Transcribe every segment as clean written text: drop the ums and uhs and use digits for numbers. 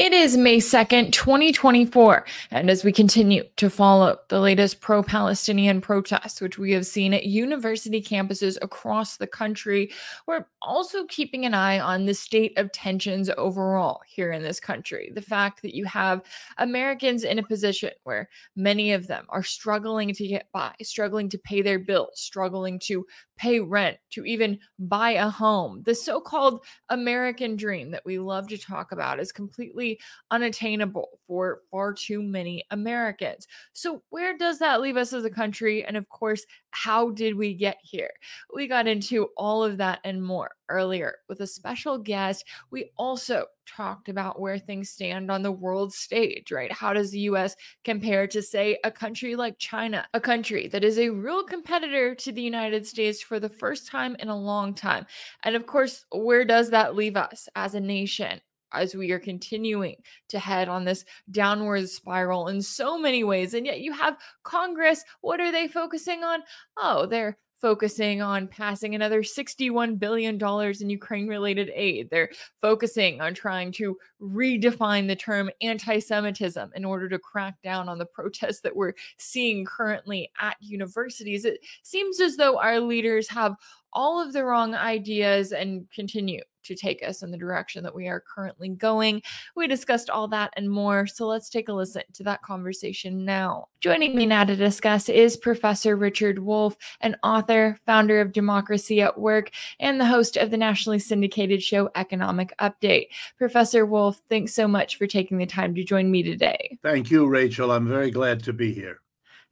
It is May 2nd, 2024, and as we continue to follow the latest pro-Palestinian protests, which we have seen at university campuses across the country, we're also keeping an eye on the state of tensions overall here in this country. The fact that you have Americans in a position where many of them are struggling to get by, struggling to pay their bills, struggling to pay rent, to even buy a home. The so-called American dream that we love to talk about is completely unattainable for far too many Americans. So, where does that leave us as a country? And of course, how did we get here? We got into all of that and more earlier with a special guest. We also talked about where things stand on the world stage, right? How does the US compare to, say, a country like China, a country that is a real competitor to the United States for the first time in a long time? And of course, where does that leave us as a nation, as we are continuing to head on this downward spiral in so many ways? And yet you have Congress. What are they focusing on? Oh, they're focusing on passing another $61 billion in Ukraine-related aid. They're focusing on trying to redefine the term anti-Semitism in order to crack down on the protests that we're seeing currently at universities. It seems as though our leaders have all of the wrong ideas and continue to take us in the direction that we are currently going. We discussed all that and more, so let's take a listen to that conversation now. Joining me now to discuss is Professor Richard Wolff, an author, founder of Democracy at Work, and the host of the nationally syndicated show Economic Update. Professor Wolff, thanks so much for taking the time to join me today. Thank you, Rachel. I'm very glad to be here.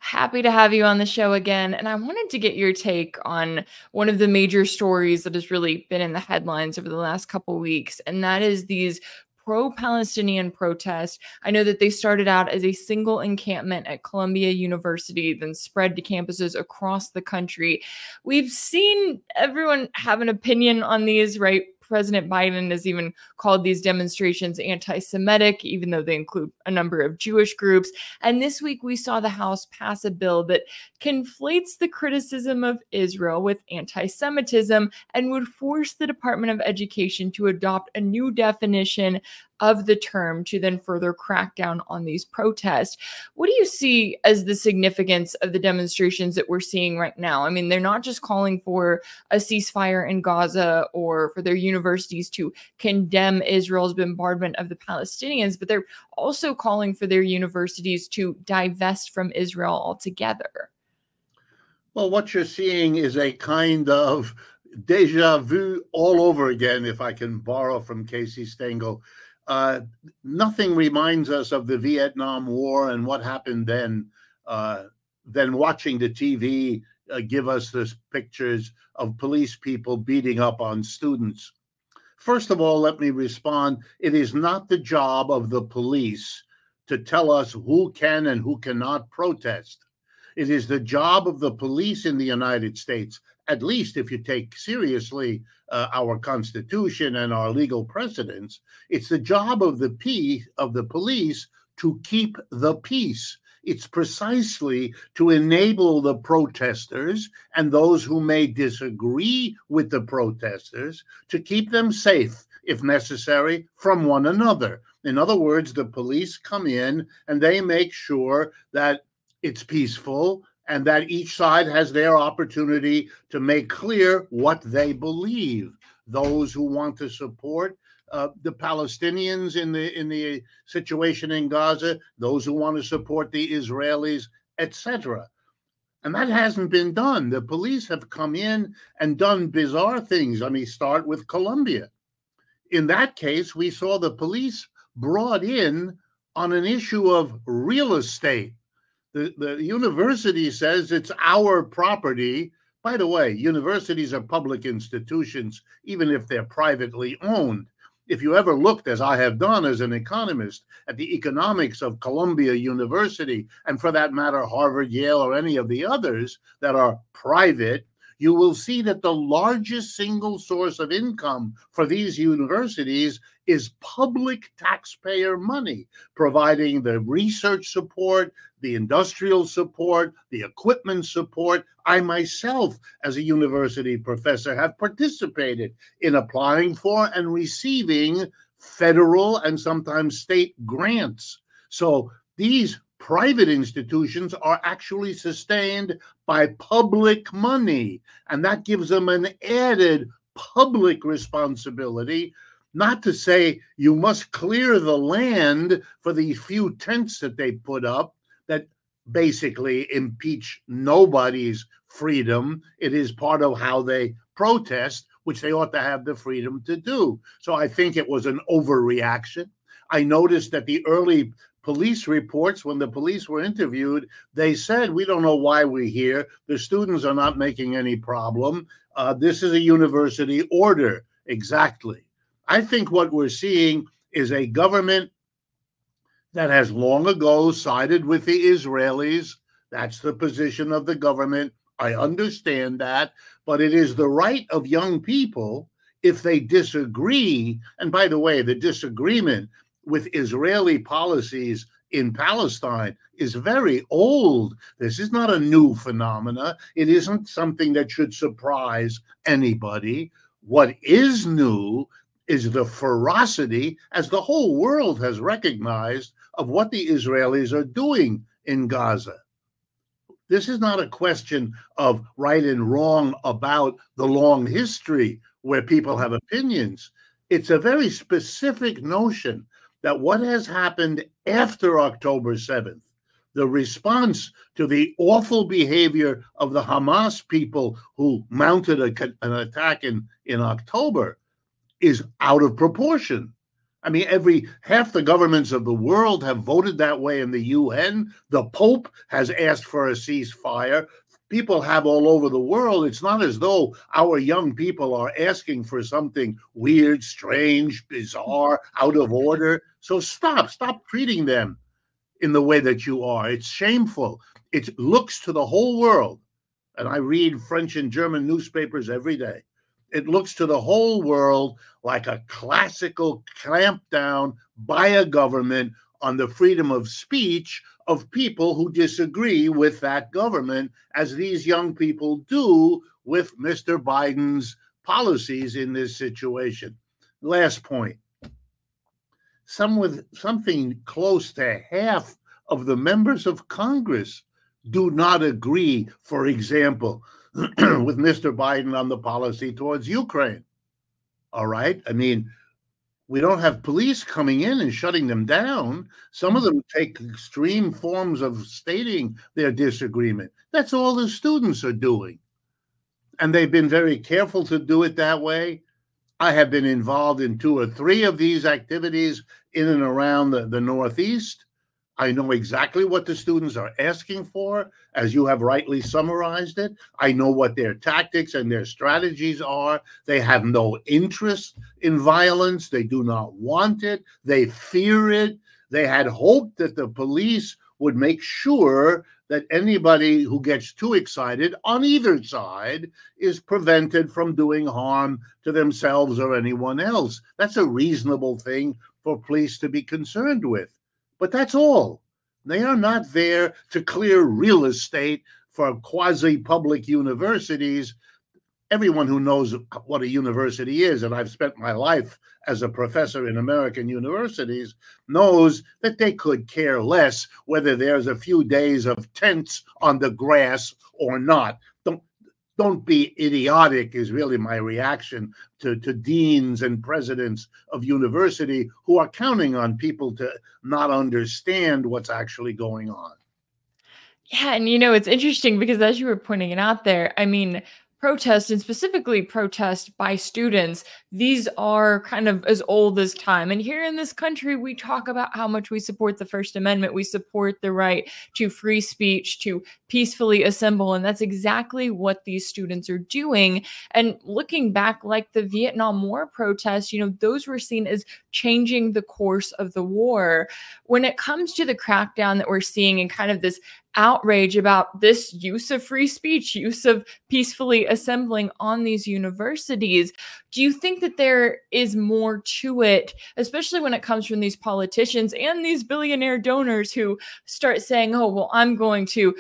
Happy to have you on the show again. And I wanted to get your take on one of the major stories that has really been in the headlines over the last couple of weeks, and that is these pro-Palestinian protests. I know that they started out as a single encampment at Columbia University, then spread to campuses across the country. We've seen everyone have an opinion on these, right? President Biden has even called these demonstrations anti-Semitic, even though they include a number of Jewish groups. And this week, we saw the House pass a bill that conflates the criticism of Israel with anti-Semitism and would force the Department of Education to adopt a new definition of the term to then further crack down on these protests. What do you see as the significance of the demonstrations that we're seeing right now? I mean, they're not just calling for a ceasefire in Gaza or for their universities to condemn Israel's bombardment of the Palestinians, but they're also calling for their universities to divest from Israel altogether. Well, what you're seeing is a kind of deja vu all over again, if I can borrow from Casey Stengel. Nothing reminds us of the Vietnam War and what happened then than watching the TV give us the pictures of police people beating up on students. First of all, let me respond. It is not the job of the police to tell us who can and who cannot protest. It is the job of the police in the United States, at least if you take seriously our Constitution and our legal precedents. It's the job of the police to keep the peace. It's precisely to enable the protesters and those who may disagree with the protesters to keep them safe, if necessary, from one another. In other words, the police come in and they make sure that it's peaceful and that each side has their opportunity to make clear what they believe. Those who want to support the Palestinians in the situation in Gaza, those who want to support the Israelis, etc. And that hasn't been done. The police have come in and done bizarre things. I mean, start with Columbia. In that case, we saw the police brought in on an issue of real estate. The university says it's our property. By the way, universities are public institutions, even if they're privately owned. If you ever looked, as I have done as an economist, at the economics of Columbia University, and for that matter, Harvard, Yale, or any of the others that are private, you will see that the largest single source of income for these universities is public taxpayer money, providing the research support, the industrial support, the equipment support. I myself, as a university professor, have participated in applying for and receiving federal and sometimes state grants. So these private institutions are actually sustained by public money, and that gives them an added public responsibility. Not to say you must clear the land for the few tents that they put up that basically impeach nobody's freedom. It is part of how they protest, which they ought to have the freedom to do. So I think it was an overreaction. I noticed that the early police reports, when the police were interviewed, they said, we don't know why we're here. The students are not making any problem. This is a university order. Exactly. I think what we're seeing is a government that has long ago sided with the Israelis. That's the position of the government. I understand that, but it is the right of young people, if they disagree, and by the way, the disagreement with Israeli policies in Palestine is very old. This is not a new phenomena. It isn't something that should surprise anybody. What is new is the ferocity, as the whole world has recognized, of what the Israelis are doing in Gaza. This is not a question of right and wrong about the long history where people have opinions. It's a very specific notion that what has happened after October 7th, the response to the awful behavior of the Hamas people who mounted an attack in October, is out of proportion. I mean, half the governments of the world have voted that way in the UN. The Pope has asked for a ceasefire. People have all over the world. It's not as though our young people are asking for something weird, strange, bizarre, out of order. So stop treating them in the way that you are. It's shameful. It looks to the whole world, and I read French and German newspapers every day. It looks to the whole world like a classical clampdown by a government on the freedom of speech of people who disagree with that government, as these young people do with Mr. Biden's policies in this situation. Last point. Something close to half of the members of Congress do not agree, for example, with Mr. Biden on the policy towards Ukraine. All right. I mean, we don't have police coming in and shutting them down. Some of them take extreme forms of stating their disagreement. That's all the students are doing. And they've been very careful to do it that way. I have been involved in 2 or 3 of these activities in and around the Northeast. I know exactly what the students are asking for, as you have rightly summarized it. I know what their tactics and their strategies are. They have no interest in violence. They do not want it. They fear it. They had hoped that the police would make sure that anybody who gets too excited on either side is prevented from doing harm to themselves or anyone else. That's a reasonable thing for police to be concerned with. But that's all. They are not there to clear real estate for quasi-public universities. Everyone who knows what a university is, and I've spent my life as a professor in American universities, knows that they could care less whether there's a few days of tents on the grass or not. Don't be idiotic is really my reaction to deans and presidents of university who are counting on people to not understand what's actually going on. Yeah, and it's interesting because as you were pointing it out there, I mean, protest and specifically protest by students, these are kind of as old as time. And here in this country, we talk about how much we support the First Amendment. We support the right to free speech, to peacefully assemble. And that's exactly what these students are doing. And looking back, like the Vietnam War protests, those were seen as changing the course of the war. When it comes to the crackdown that we're seeing and kind of this outrage about this use of free speech, use of peacefully assembling on these universities, Do you think that there is more to it, especially when it comes from these politicians and these billionaire donors who start saying, oh, well, I'm going to,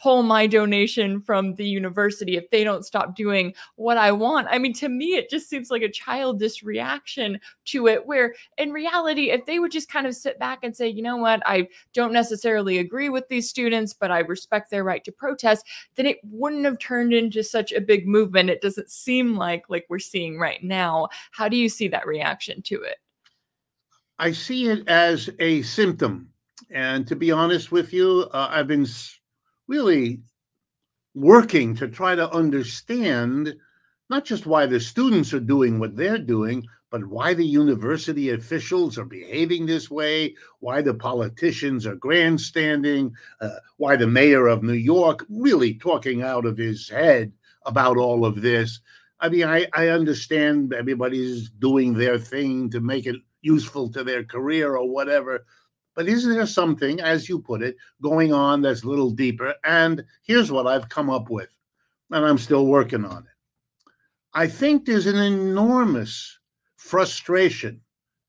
pull my donation from the university if they don't stop doing what I want? I mean, to me, it just seems like a childish reaction to it, where in reality, if they would just kind of sit back and say, you know what, I don't necessarily agree with these students, but I respect their right to protest, then it wouldn't have turned into such a big movement. It doesn't seem like we're seeing right now. How do you see that reaction to it? I see it as a symptom. And to be honest with you, I've been really working to try to understand not just why the students are doing what they're doing, but why the university officials are behaving this way, why the politicians are grandstanding, why the mayor of New York really talking out of his head about all of this. I mean, I understand everybody's doing their thing to make it useful to their career or whatever. But is there something, as you put it, going on that's a little deeper? And here's what I've come up with, and I'm still working on it. I think there's an enormous frustration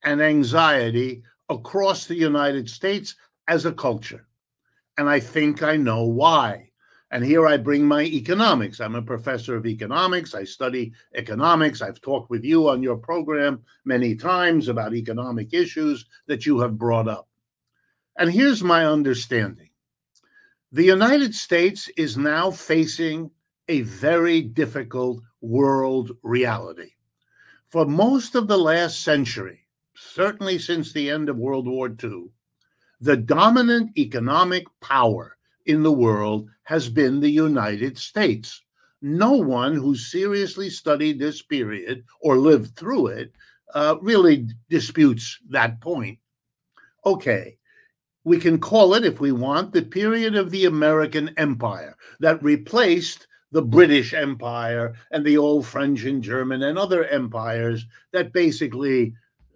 and anxiety across the United States as a culture. And I think I know why. And here I bring my economics. I'm a professor of economics. I study economics. I've talked with you on your program many times about economic issues that you have brought up. And here's my understanding. The United States is now facing a very difficult world reality. For most of the last century, certainly since the end of World War II, the dominant economic power in the world has been the United States. No one who seriously studied this period or lived through it really disputes that point. Okay, we can call it, if we want, the period of the American Empire that replaced the British Empire and the old French and German and other empires that basically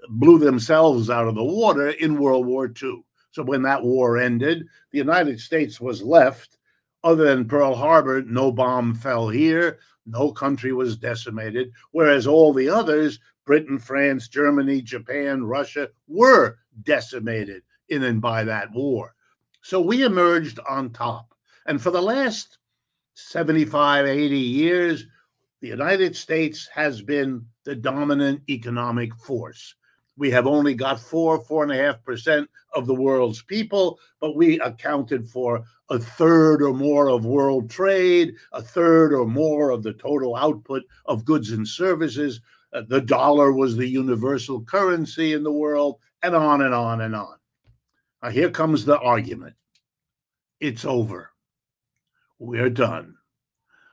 blew themselves out of the water in World War II. So when that war ended, the United States was left. Other than Pearl Harbor, no bomb fell here, no country was decimated, whereas all the others, Britain, France, Germany, Japan, Russia, were decimated in and by that war. So we emerged on top. And for the last 75, 80 years, the United States has been the dominant economic force. We have only got 4.5% of the world's people, but we accounted for a third or more of world trade, a third or more of the total output of goods and services. The dollar was the universal currency in the world, and on and on and on. Now, here comes the argument. It's over. We're done.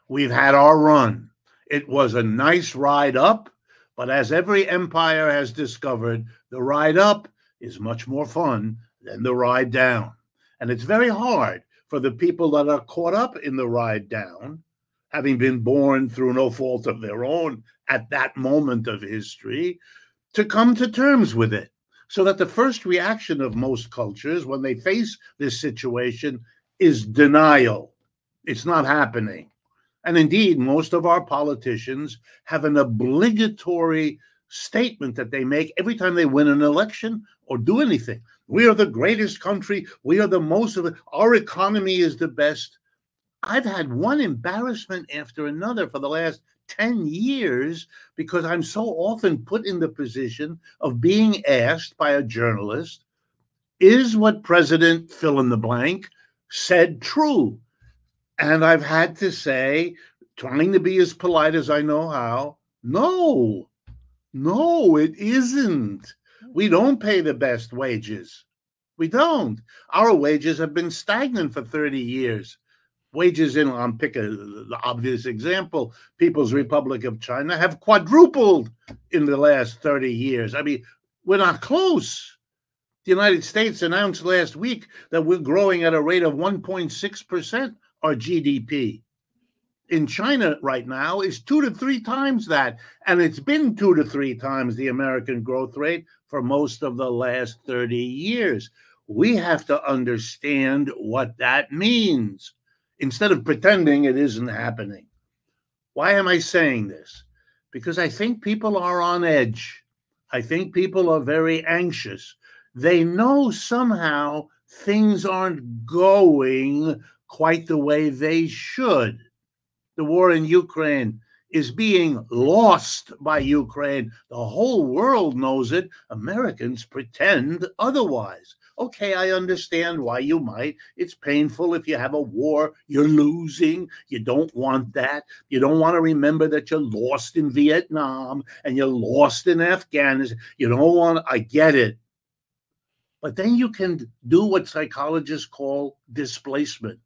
We've had our run. It was a nice ride up, but as every empire has discovered, the ride up is much more fun than the ride down. And it's very hard for the people that are caught up in the ride down, having been born through no fault of their own at that moment of history, to come to terms with it. So that the first reaction of most cultures when they face this situation is denial. It's not happening. And indeed, most of our politicians have an obligatory statement that they make every time they win an election or do anything. We are the greatest country. We are the most of it. Our economy is the best. I've had one embarrassment after another for the last 10 years because I'm so often put in the position of being asked by a journalist, is what President fill in the blank said true? And I've had to say, trying to be as polite as I know how, no, it isn't. We don't pay the best wages. We don't. Our wages have been stagnant for 30 years. Wages in, I'll pick the obvious example, People's Republic of China have quadrupled in the last 30 years. I mean, we're not close. The United States announced last week that we're growing at a rate of 1.6%, our GDP. In China right now is 2 to 3 times that. And it's been 2 to 3 times the American growth rate for most of the last 30 years. We have to understand what that means, instead of pretending it isn't happening. Why am I saying this? because I think people are on edge. I think people are very anxious. They know somehow things aren't going quite the way they should. The war in Ukraine is being lost by Ukraine. The whole world knows it. Americans pretend otherwise. Okay, I understand why you might. It's painful if you have a war, you're losing. You don't want that. You don't want to remember that you're lost in Vietnam and you're lost in Afghanistan. You don't want, I get it. But then you can do what psychologists call displacement.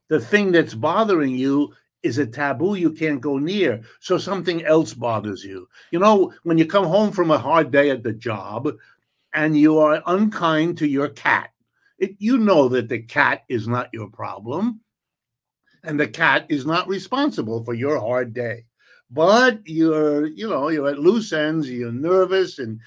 The thing that's bothering you is a taboo you can't go near. So something else bothers you. You know, when you come home from a hard day at the job and you are unkind to your cat, you know that the cat is not your problem and the cat is not responsible for your hard day. But you're at loose ends, you're nervous, and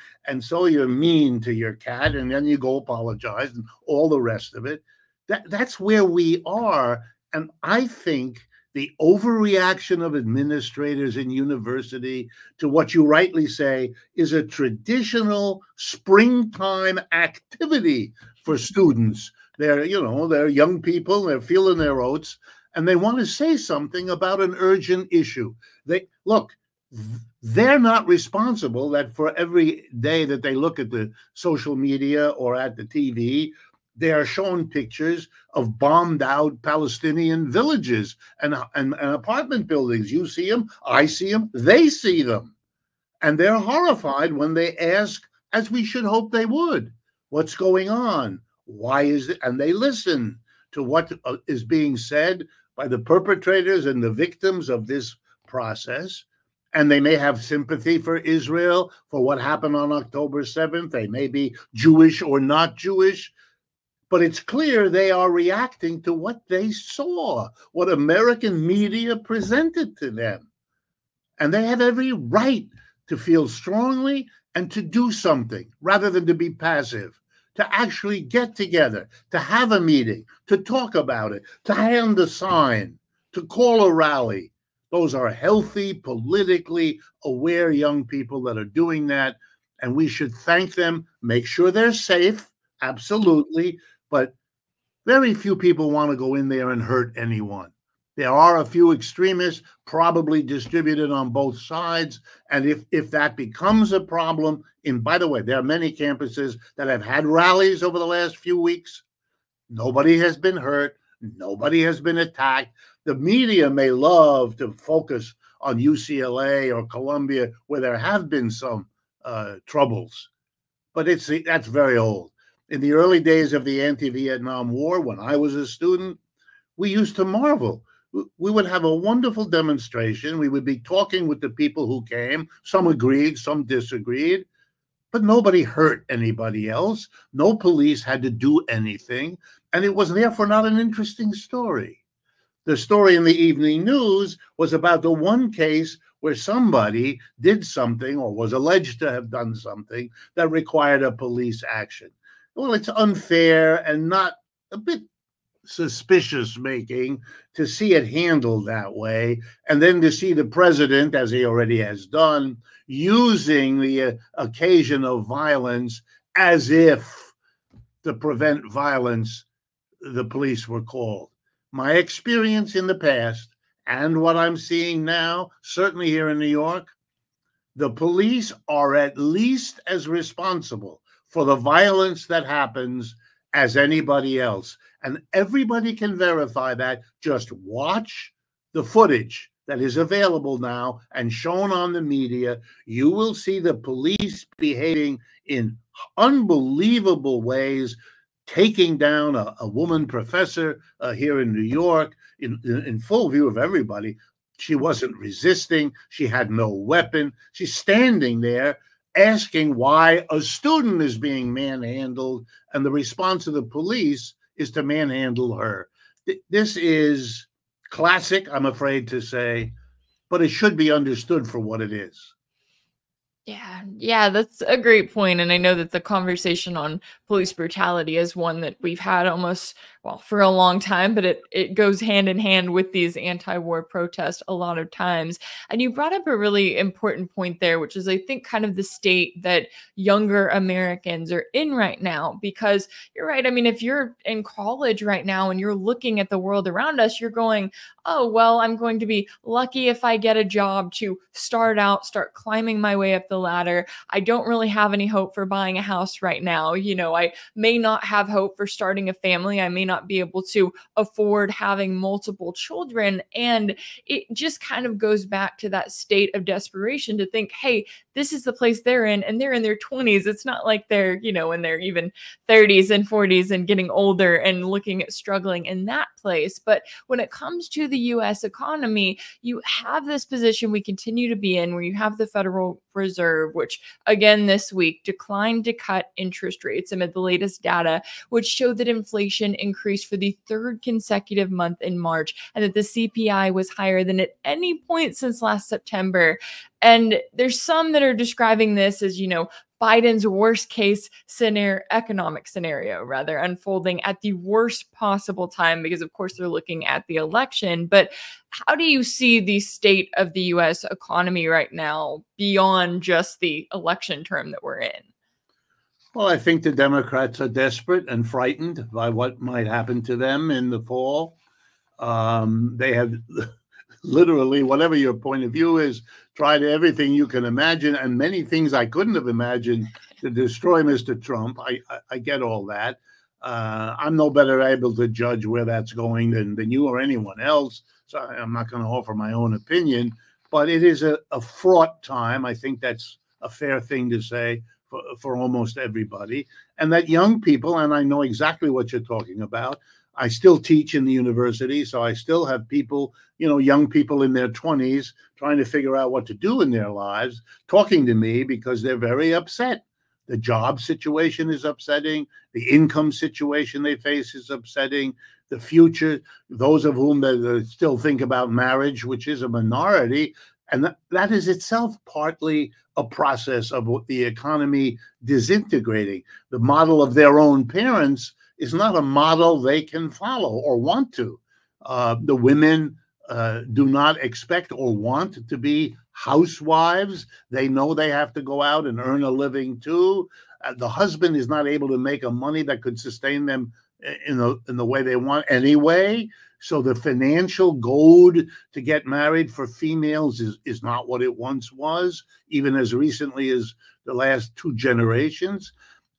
so you're mean to your cat, and then you go apologize and all the rest of it. That's where we are. And I think the overreaction of administrators in university to what you rightly say is a traditional springtime activity for students. They're young people, they're feeling their oats, and they want to say something about an urgent issue. They're not responsible that for every day that they look at the social media or at the TV, they are shown pictures of bombed out Palestinian villages and apartment buildings. You see them, I see them, they see them. And they're horrified when they ask, as we should hope they would, what's going on? Why is it? And they listen to what is being said by the perpetrators and the victims of this process. And they may have sympathy for Israel, for what happened on October 7th. They may be Jewish or not Jewish. But it's clear they are reacting to what they saw, what American media presented to them. And they have every right to feel strongly and to do something rather than to be passive, to actually get together, to have a meeting, to talk about it, to hand a sign, to call a rally. Those are healthy, politically aware young people that are doing that. And we should thank them, make sure they're safe, absolutely. But very few people want to go in there and hurt anyone. There are a few extremists probably distributed on both sides. And if that becomes a problem, and by the way, there are many campuses that have had rallies over the last few weeks. Nobody has been hurt. Nobody has been attacked. The media may love to focus on UCLA or Columbia, where there have been some troubles. But that's very old. In the early days of the anti-Vietnam War, when I was a student, we used to marvel. We would have a wonderful demonstration. We would be talking with the people who came. Some agreed, some disagreed, but nobody hurt anybody else. No police had to do anything, and it was therefore not an interesting story. The story in the evening news was about the one case where somebody did something or was alleged to have done something that required a police action. Well, it's unfair and not a bit suspicious making to see it handled that way, and then to see the president, as he already has done, using the occasion of violence as if to prevent violence the police were called. My experience in the past and what I'm seeing now, certainly here in New York, the police are at least as responsible for the violence that happens as anybody else. And everybody can verify that. Just watch the footage that is available now and shown on the media. You will see the police behaving in unbelievable ways, taking down a woman professor here in New York in full view of everybody. She wasn't resisting. She had no weapon. She's standing there asking why a student is being manhandled, and the response of the police is to manhandle her. This is classic, I'm afraid to say, but it should be understood for what it is. Yeah, that's a great point. And I know that the conversation on police brutality is one that we've had almost, well, for a long time, but it goes hand in hand with these anti-war protests a lot of times. And you brought up a really important point there, which is, I think, kind of the state that younger Americans are in right now. Because you're right. I mean, if you're in college right now and you're looking at the world around us, you're going, oh, well, I'm going to be lucky if I get a job to start climbing my way up the ladder. I don't really have any hope for buying a house right now. I may not have hope for starting a family. I may not be able to afford having multiple children. And it just kind of goes back to that state of desperation to think, hey, this is the place they're in, and they're in their 20s. It's not like they're, in their even 30s and 40s and getting older and looking at struggling in that place. But when it comes to the US economy, you have this position we continue to be in where you have the Federal Reserve, which again this week declined to cut interest rates amid the latest data, which showed that inflation increased for the third consecutive month in March, and that the CPI was higher than at any point since last September. And there's some that are describing this as, Biden's worst case scenario, economic scenario, rather, unfolding at the worst possible time, because of course they're looking at the election. But how do you see the state of the US economy right now beyond just the election term that we're in? Well, I think the Democrats are desperate and frightened by what might happen to them in the fall. They have literally, whatever your point of view is, tried everything you can imagine, and many things I couldn't have imagined, to destroy Mr. Trump. I get all that. I'm no better able to judge where that's going than you or anyone else, so I'm not going to offer my own opinion. But it is a fraught time. I think that's a fair thing to say for almost everybody. And that young people, and I know exactly what you're talking about, I still teach in the university, so I still have people, young people in their 20s trying to figure out what to do in their lives, talking to me because they're very upset. The job situation is upsetting. The income situation they face is upsetting. The future, those of whom that still think about marriage, which is a minority, and that is itself partly a process of the economy disintegrating. The model of their own parents is not a model they can follow or want to. The women do not expect or want to be housewives. They know they have to go out and earn a living too. The husband is not able to make a money that could sustain them in the way they want anyway. So the financial goad to get married for females is not what it once was, even as recently as the last 2 generations.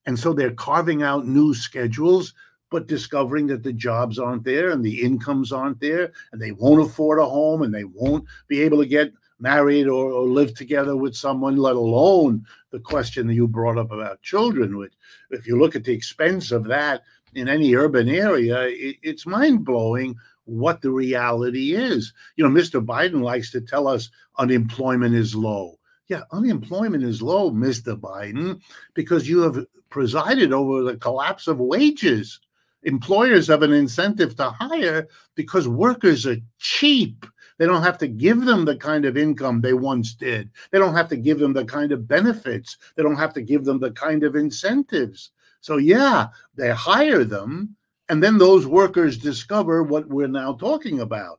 And so they're carving out new schedules, but discovering that the jobs aren't there and the incomes aren't there, and they won't afford a home, and they won't be able to get married or live together with someone, let alone the question that you brought up about children. Which, if you look at the expense of that in any urban area, it's mind-blowing what the reality is. Mr. Biden likes to tell us unemployment is low. Yeah, unemployment is low, Mr. Biden, because you have presided over the collapse of wages. Employers have an incentive to hire because workers are cheap. They don't have to give them the kind of income they once did. They don't have to give them the kind of benefits. They don't have to give them the kind of incentives. So yeah, they hire them, and then those workers discover what we're now talking about.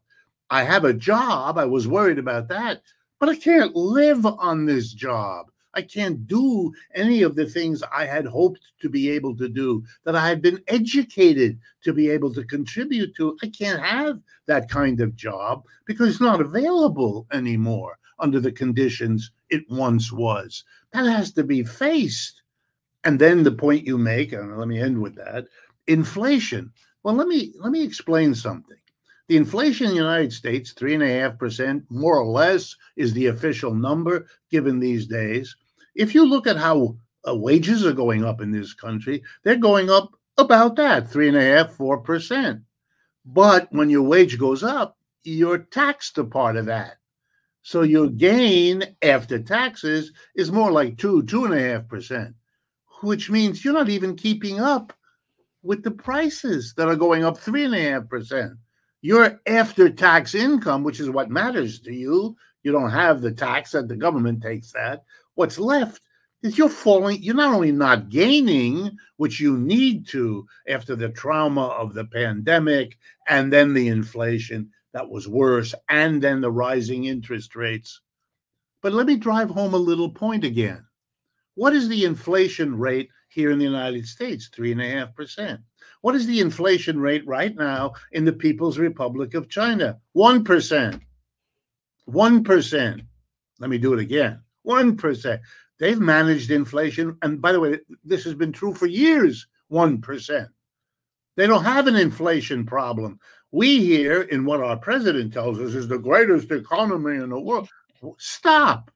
I have a job. I was worried about that, but I can't live on this job. I can't do any of the things I had hoped to be able to do, that I had been educated to be able to contribute to. I can't have that kind of job because it's not available anymore under the conditions it once was. That has to be faced. And then the point you make, and let me end with that, inflation. Well, let me explain something. The inflation in the United States, 3.5%, more or less, is the official number given these days. If you look at how wages are going up in this country, they're going up about that, 3.5%, 4%. But when your wage goes up, you're taxed a part of that. So your gain after taxes is more like 2.5%, which means you're not even keeping up with the prices that are going up 3.5%. Your after-tax income, which is what matters to you, you don't have the tax that the government takes that. What's left is you're falling, you're not only not gaining, which you need to after the trauma of the pandemic and then the inflation that was worse, and then the rising interest rates. But let me drive home a little point again. What is the inflation rate here in the United States? 3.5%. What is the inflation rate right now in the People's Republic of China? 1%. 1%. Let me do it again. 1%. They've managed inflation. And by the way, this has been true for years. 1%. They don't have an inflation problem. We here, in what our president tells us is the greatest economy in the world. Stop.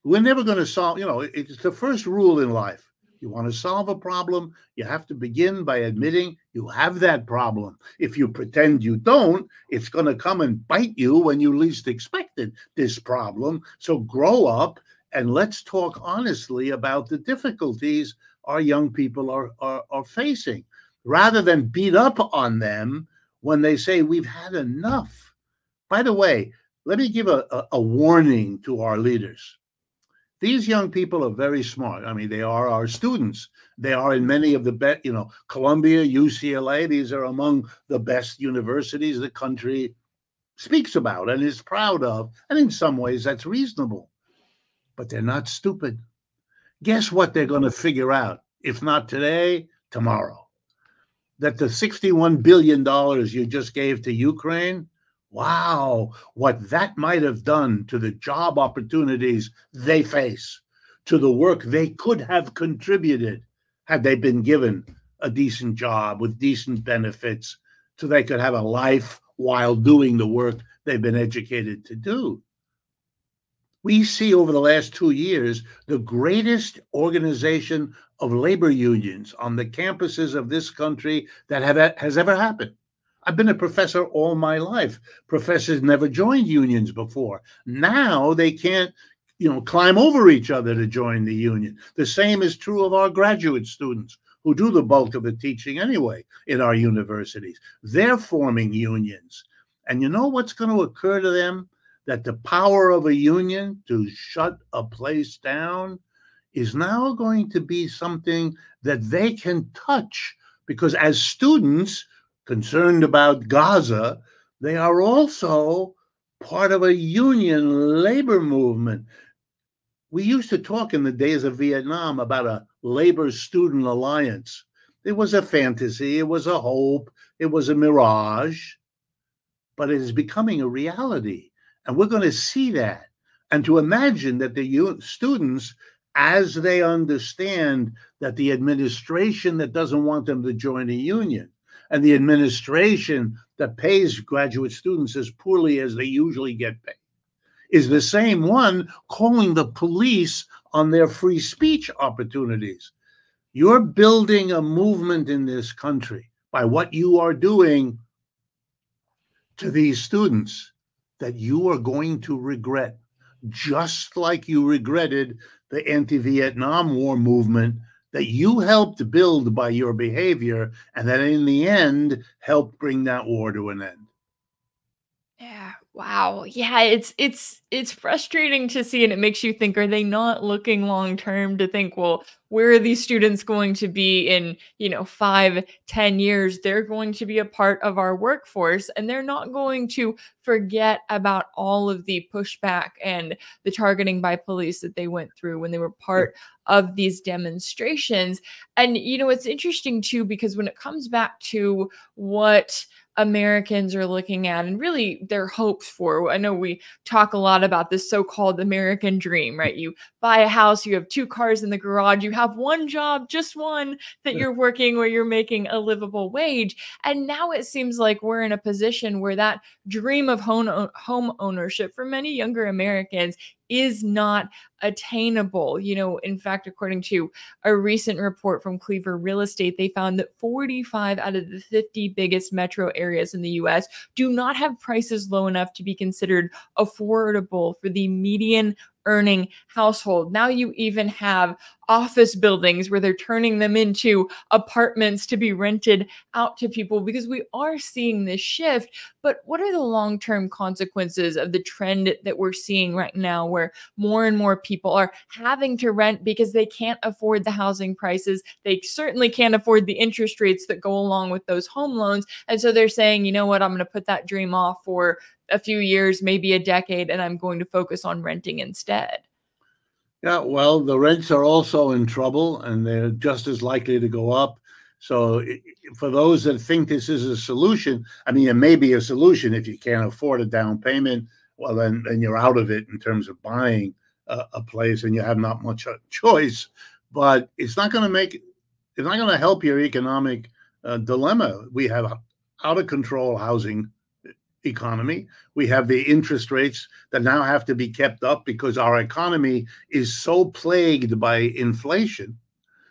We're never going to solve, it's the first rule in life. You want to solve a problem, you have to begin by admitting you have that problem. If you pretend you don't, it's going to come and bite you when you least expected this problem. So grow up and let's talk honestly about the difficulties our young people are facing, rather than beat up on them when they say we've had enough. By the way, let me give a warning to our leaders. These young people are very smart. I mean, they are our students. They are in many of the best, Columbia, UCLA. These are among the best universities the country speaks about and is proud of. And in some ways, that's reasonable. But they're not stupid. Guess what they're going to figure out? If not today, tomorrow. That the $61 billion you just gave to Ukraine, wow, what that might have done to the job opportunities they face, to the work they could have contributed had they been given a decent job with decent benefits, so they could have a life while doing the work they've been educated to do. We see over the last 2 years the greatest organization of labor unions on the campuses of this country that has ever happened. I've been a professor all my life. Professors never joined unions before. Now they can't, climb over each other to join the union. The same is true of our graduate students who do the bulk of the teaching anyway in our universities. They're forming unions. And you know what's going to occur to them? That the power of a union to shut a place down is now going to be something that they can touch, because as students concerned about Gaza, they are also part of a union labor movement. We used to talk in the days of Vietnam about a labor-student alliance. It was a fantasy, it was a hope, it was a mirage, but it is becoming a reality. And we're going to see that. And to imagine that the students, as they understand that the administration that doesn't want them to join a union, and the administration that pays graduate students as poorly as they usually get paid, is the same one calling the police on their free speech opportunities. You're building a movement in this country by what you are doing to these students that you are going to regret, just like you regretted the anti-Vietnam War movement that you helped build by your behavior, and that in the end helped bring that war to an end. Yeah. Wow. Yeah, it's frustrating to see, and it makes you think, are they not looking long term to think, well, where are these students going to be in, 5-10 years? They're going to be a part of our workforce, and they're not going to forget about all of the pushback and the targeting by police that they went through when they were part of these demonstrations. And it's interesting too, because when it comes back to what Americans are looking at and really their hopes for, I know we talk a lot about this so-called American dream, right? You buy a house, you have 2 cars in the garage, you have one job, just one, that you're working where you're making a livable wage. And now it seems like we're in a position where that dream of home ownership for many younger Americans is not attainable. In fact, according to a recent report from Cleaver Real Estate, they found that 45 out of the 50 biggest metro areas in the US do not have prices low enough to be considered affordable for the median earning household. Now you even have office buildings where they're turning them into apartments to be rented out to people, because we are seeing this shift. But what are the long-term consequences of the trend that we're seeing right now, where more and more people are having to rent because they can't afford the housing prices? They certainly can't afford the interest rates that go along with those home loans. And so they're saying, you know what, I'm going to put that dream off for a few years, maybe a decade, and I'm going to focus on renting instead. Yeah, well, the rents are also in trouble, and they're just as likely to go up. So, for those that think this is a solution, I mean, it may be a solution if you can't afford a down payment. Well, then you're out of it in terms of buying a place, and you have not much choice. But it's not going to make, it's not going to help your economic dilemma. We have out of control housing economy. We have the interest rates that now have to be kept up because our economy is so plagued by inflation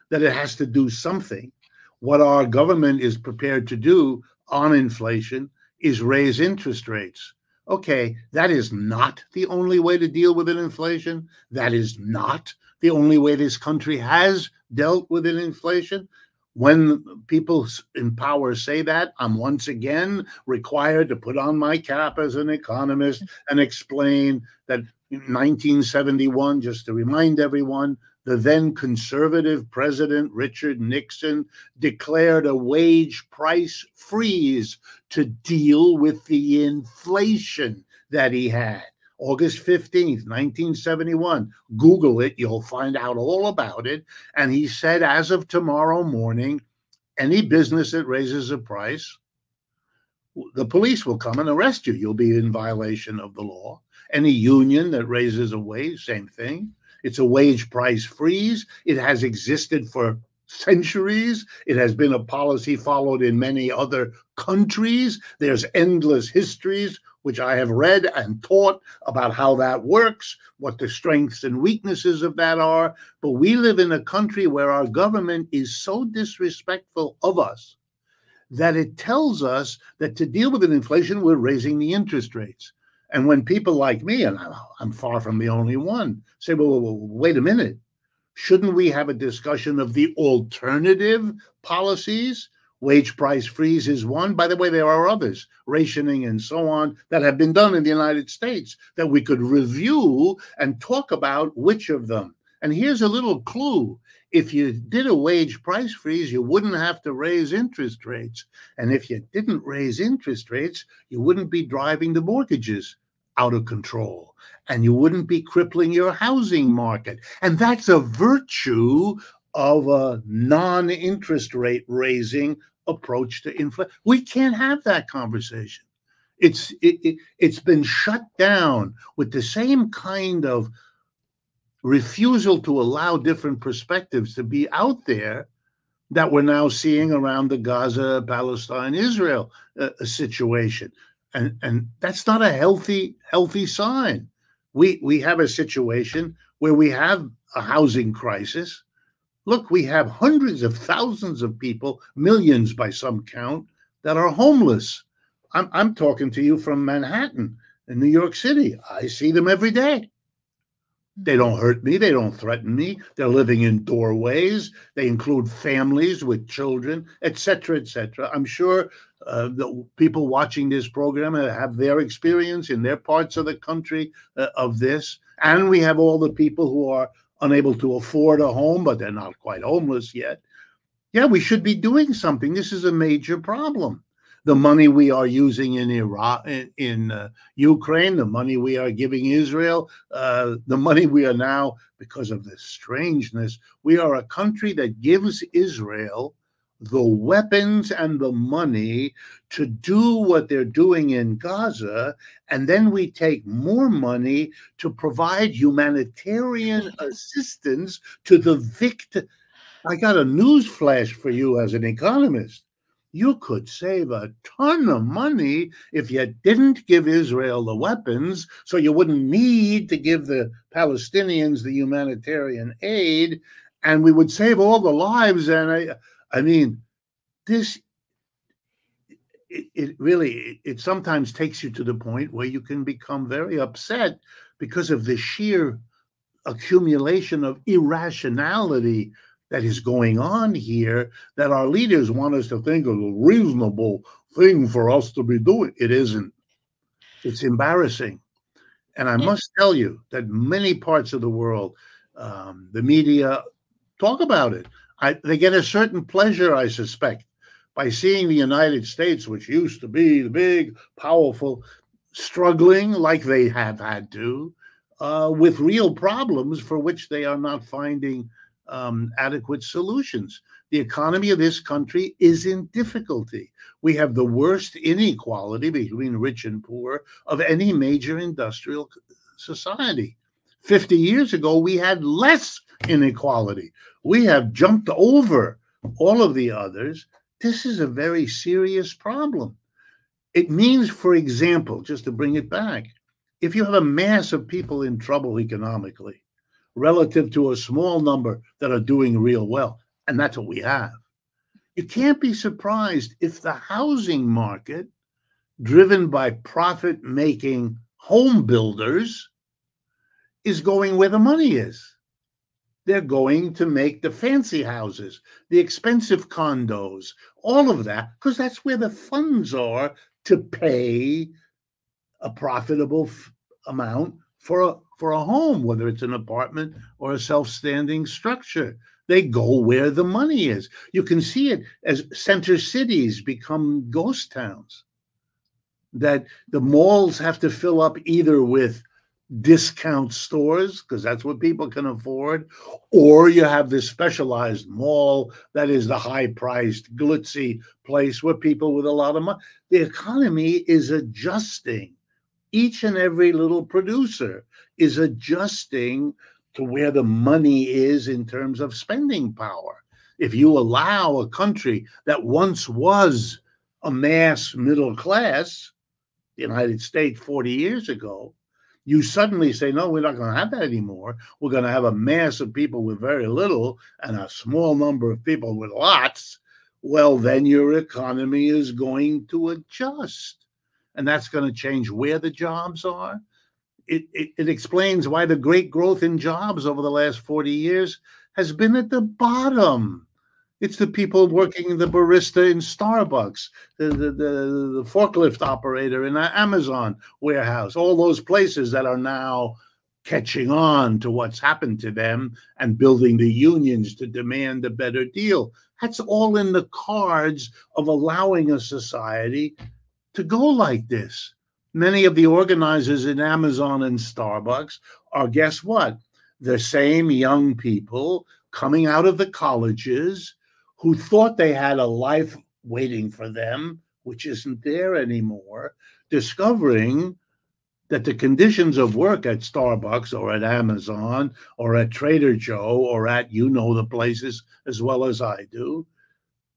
that it has to do something. What our government is prepared to do on inflation is raise interest rates. Okay, that is not the only way to deal with an inflation. That is not the only way this country has dealt with an inflation. When people in power say that, I'm once again required to put on my cap as an economist and explain that in 1971, just to remind everyone, the then conservative president, Richard Nixon, declared a wage price freeze to deal with the inflation that he had. August 15th, 1971. Google it. You'll find out all about it. And he said, as of tomorrow morning, any business that raises a price, the police will come and arrest you. You'll be in violation of the law. Any union that raises a wage, same thing. It's a wage price freeze. It has existed for centuries. It has been a policy followed in many other countries. There's endless histories, which I have read and taught about how that works, what the strengths and weaknesses of that are. But we live in a country where our government is so disrespectful of us that it tells us that to deal with an inflation, we're raising the interest rates. And when people like me, and I'm far from the only one, say, well, wait a minute, shouldn't we have a discussion of the alternative policies? Wage price freeze is one. By the way, there are others, rationing and so on, that have been done in the United States that we could review and talk about which of them. And here's a little clue. If you did a wage price freeze, you wouldn't have to raise interest rates. And if you didn't raise interest rates, you wouldn't be driving the mortgages out of control, and you wouldn't be crippling your housing market. And that's a virtue of a non-interest rate raising approach to inflation. We can't have that conversation. It's been shut down with the same kind of refusal to allow different perspectives to be out there that we're now seeing around the Gaza, Palestine, Israel situation. And that's not a healthy sign. We have a situation where we have a housing crisis. Look, we have hundreds of thousands of people, millions by some count, that are homeless. I'm talking to you from Manhattan in New York City. I see them every day. They don't hurt me. They don't threaten me. They're living in doorways. They include families with children, et cetera, et cetera. I'm sure the people watching this program have their experience in their parts of the country of this. And we have all the people who are unable to afford a home, but they're not quite homeless yet. Yeah, we should be doing something. This is a major problem. The money we are using in Iraq, in Ukraine, the money we are giving Israel, the money we are now, because of this strangeness, we are a country that gives Israel the weapons and the money to do what they're doing in Gaza, and then we take more money to provide humanitarian assistance to the victim. I got a news flash for you as an economist. You could save a ton of money if you didn't give Israel the weapons, so you wouldn't need to give the Palestinians the humanitarian aid, and we would save all the lives. And I mean, this, it really, it sometimes takes you to the point where you can become very upset because of the sheer accumulation of irrationality that is going on here that our leaders want us to think is a reasonable thing for us to be doing. It isn't. It's embarrassing. And I must tell you that many parts of the world, the media talk about it. They get a certain pleasure, I suspect, by seeing the United States, which used to be the big, powerful, struggling like they have had to, with real problems for which they are not finding adequate solutions. The economy of this country is in difficulty. We have the worst inequality between rich and poor of any major industrial society. 50 years ago, we had less inequality. We have jumped over all of the others. This is a very serious problem. It means, for example, just to bring it back, if you have a mass of people in trouble economically relative to a small number that are doing real well, and that's what we have, you can't be surprised if the housing market, driven by profit-making home builders, is going where the money is. They're going to make the fancy houses, the expensive condos, all of that, because that's where the funds are to pay a profitable amount for a home, whether it's an apartment or a self-standing structure. They go where the money is. You can see it as center cities become ghost towns, that the malls have to fill up either with discount stores, because that's what people can afford, or you have this specialized mall that is the high-priced, glitzy place where people with a lot of money. The economy is adjusting. Each and every little producer is adjusting to where the money is in terms of spending power. If you allow a country that once was a mass middle class, the United States 40 years ago, you suddenly say, no, we're not going to have that anymore. We're going to have a mass of people with very little and a small number of people with lots. Well, then your economy is going to adjust. And that's going to change where the jobs are. It explains why the great growth in jobs over the last 40 years has been at the bottom. It's the people working the barista in Starbucks, the forklift operator in an Amazon warehouse, all those places that are now catching on to what's happened to them and building the unions to demand a better deal. That's all in the cards of allowing a society to go like this. Many of the organizers in Amazon and Starbucks are, guess what? The same young people coming out of the colleges who thought they had a life waiting for them, which isn't there anymore, discovering that the conditions of work at Starbucks or at Amazon or at Trader Joe or at, you know, the places as well as I do,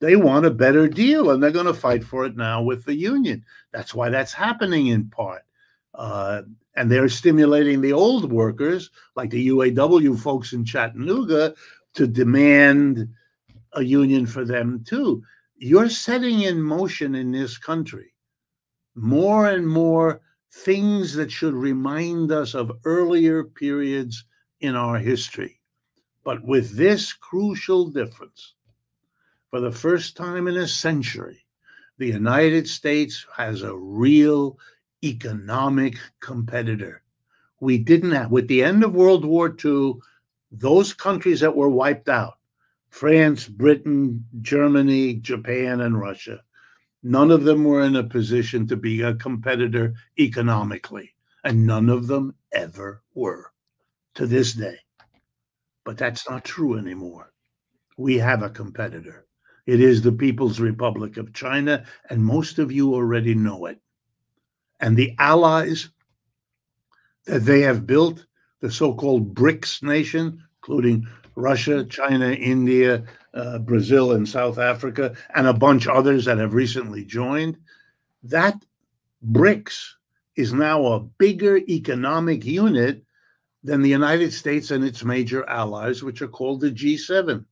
they want a better deal, and they're going to fight for it now with the union. That's why that's happening in part. And they're stimulating the old workers, like the UAW folks in Chattanooga, to demand a union for them too. You're setting in motion in this country more and more things that should remind us of earlier periods in our history. But with this crucial difference, for the first time in a century, the United States has a real economic competitor. We didn't have, with the end of World War II, those countries that were wiped out, France, Britain, Germany, Japan, and Russia, none of them were in a position to be a competitor economically, and none of them ever were to this day. But that's not true anymore. We have a competitor. It is the People's Republic of China, and most of you already know it. And the allies that they have built, the so-called BRICS nation, including Russia, China, India, Brazil, and South Africa, and a bunch others that have recently joined, that BRICS is now a bigger economic unit than the United States and its major allies, which are called the G7.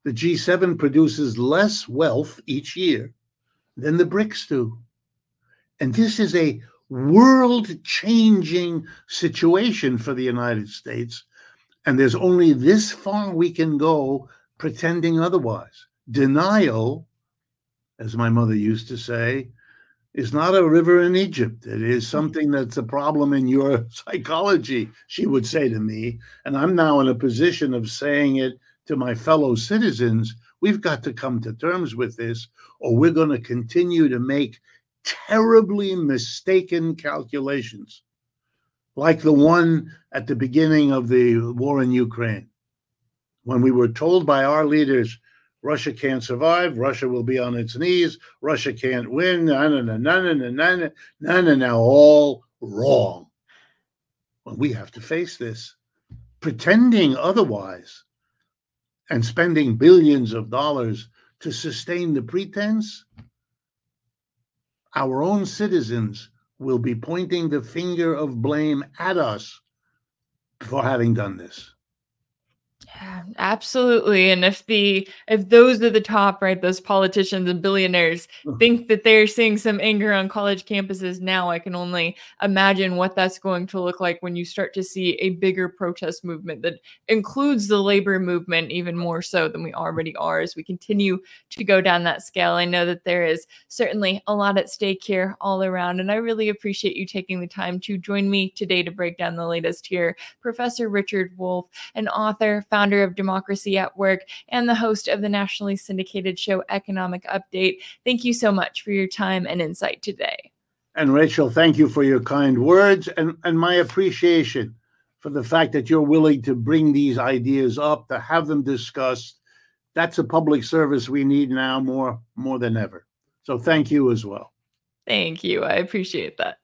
The G7 produces less wealth each year than the BRICS do. And this is a world-changing situation for the United States. And there's only this far we can go pretending otherwise. Denial, as my mother used to say, is not a river in Egypt. It is something that's a problem in your psychology, she would say to me. And I'm now in a position of saying it to my fellow citizens. We've got to come to terms with this, or we're going to continue to make terribly mistaken calculations, like the one at the beginning of the war in Ukraine, when we were told by our leaders, Russia can't survive, Russia will be on its knees, Russia can't win, now all wrong. Well, we have to face this. Pretending otherwise and spending billions of dollars to sustain the pretense, our own citizens will be pointing the finger of blame at us for having done this. Yeah, absolutely. And if those at the top, right, those politicians and billionaires think that they're seeing some anger on college campuses now, I can only imagine what that's going to look like when you start to see a bigger protest movement that includes the labor movement even more so than we already are as we continue to go down that scale. I know that there is certainly a lot at stake here all around, and I really appreciate you taking the time to join me today to break down the latest here. Professor Richard Wolff, an author, founder of Democracy at Work, and the host of the nationally syndicated show Economic Update. Thank you so much for your time and insight today. And Rachel, thank you for your kind words and my appreciation for the fact that you're willing to bring these ideas up, to have them discussed. That's a public service we need now more than ever. So thank you as well. Thank you. I appreciate that.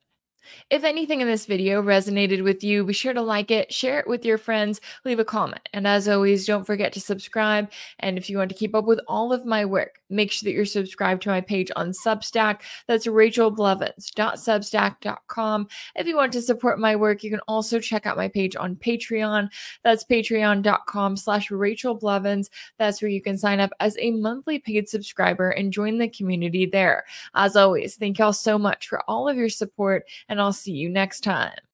If anything in this video resonated with you, be sure to like it, share it with your friends, leave a comment. And as always, don't forget to subscribe. And if you want to keep up with all of my work, make sure that you're subscribed to my page on Substack. That's rachelblevins.substack.com. If you want to support my work, you can also check out my page on Patreon. That's patreon.com/rachelblevins. That's where you can sign up as a monthly paid subscriber and join the community there. As always, thank y'all so much for all of your support, and I'll see you next time.